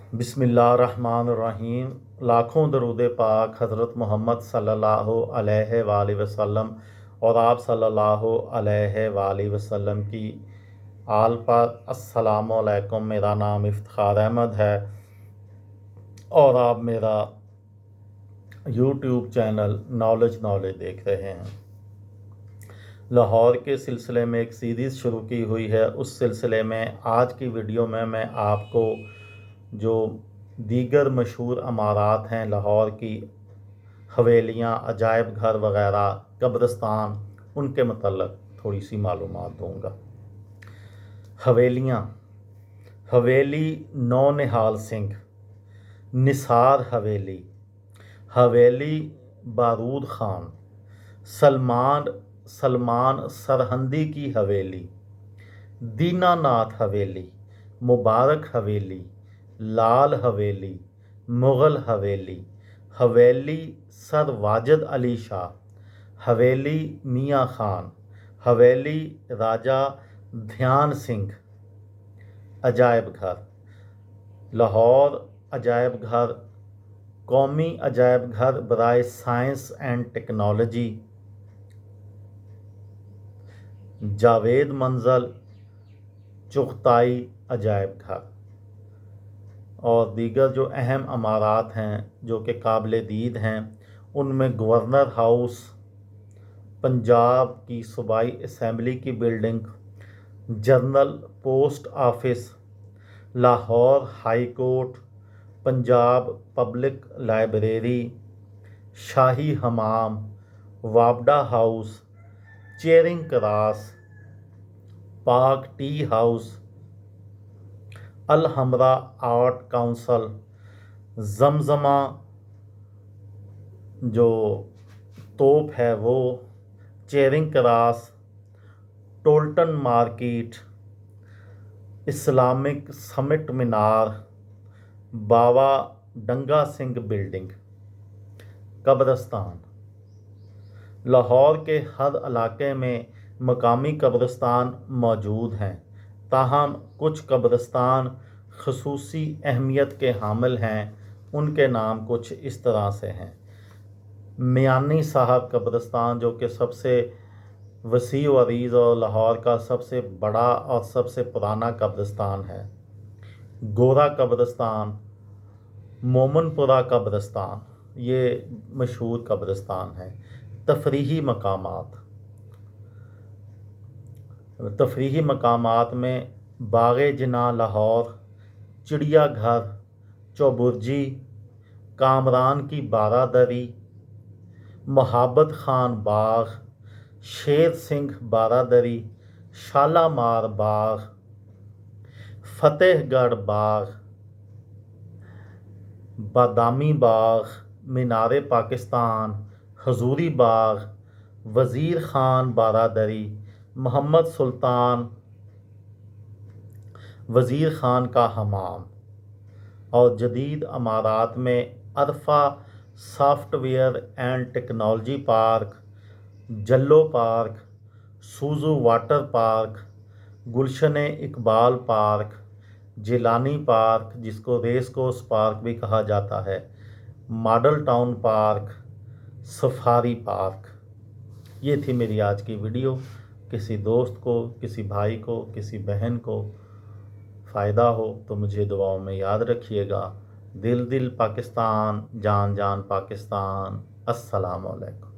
बिस्मिल्लाहिर्रहमानिर्रहीम। लाखों दरूद पाक हज़रत मोहम्मद सल्लल्लाहु अलैहि वालैहि वसल्लम और आप सल्लल्लाहु अलैहि वालैहि वसल्लम की आल पर। अस्सलामु अलैकुम। मेरा नाम इफ्तिखार अहमद है और आप मेरा यूट्यूब चैनल नॉलेज देख रहे हैं। लाहौर के सिलसिले में एक सीरीज़ शुरू की हुई है। उस सिलसिले में आज की वीडियो में मैं आपको जो दीगर मशहूर अमारात हैं लाहौर की, हवेलियाँ, अजायब घर वग़ैरह, कब्रिस्तान, उनके मतलब थोड़ी सी मालूमात दूँगा। हवेलियाँ, हवेली नौनिहाल सिंह, निसार हवेली, हवेली बारूद खान, सलमान सरहंदी की हवेली, दीनानाथ हवेली, मुबारक हवेली, लाल हवेली, मुग़ल हवेली, हवेली सर वाजिद अली शाह, हवेली मियाँ खान, हवेली राजा ध्यान सिंह। अजायब घर, लाहौर अजायब घर, कौमी अजायब घर बराए science and technology, Javed Manzil Chughtai अजायब घर, और दीगर जो अहम अमारात हैं जो कि काबिल दीद हैं, उनमें गवर्नर हाउस, पंजाब की सूबाई असम्बली की building, general post office, Lahore high court, Punjab public library, Shahi Hammam, वापडा house, Charing Cross, Pak tea house, Alhamra art council, Zamzama जो तोप है वो, Charing Cross, Tollinton market, Islamic summit minar, Baba Danga Singh building. कब्रिस्तान, लाहौर के हर इलाके में मकामी कब्रिस्तान मौजूद हैं, ताहम कुछ कब्रिस्तान खसूसी अहमियत के हामिल हैं। उनके नाम कुछ इस तरह से हैं। मियानी साहब कब्रिस्तान, जो कि सबसे वसी व अरीज़ और लाहौर का सबसे बड़ा और सबसे पुराना कब्रिस्तान है। गोरा कब्रिस्तान, मोमनपुरा कब्रिस्तान, ये मशहूर कब्रिस्तान है। तफरीही मकामात में बाग़े जिना लाहौर, चिड़ियाघर, चौबुर्जी, कामरान की बारादरी, मोहब्बत खान बाग, शेर सिंह बारादरी, शालामार बाग, फतेहगढ़ बाग, बादामी बाग, मीनार पाकिस्तान, हजूरी बाग, वज़ीर खान बारादरी, मोहम्मद सुल्तान वज़ीर खान का हमाम। और जदीद अमारात में Arfa software and technology park, Jallo park, Sozo water park, Gulshan Iqbal park, Jilani park जिसको रेस कोर्स पार्क भी कहा जाता है, model town park, safari park. ये थी मेरी आज की वीडियो। किसी दोस्त को, किसी भाई को, किसी बहन को फ़ायदा हो तो मुझे दुआओं में याद रखिएगा। दिल दिल पाकिस्तान, जान जान पाकिस्तान। अस्सलामु अलैकुम।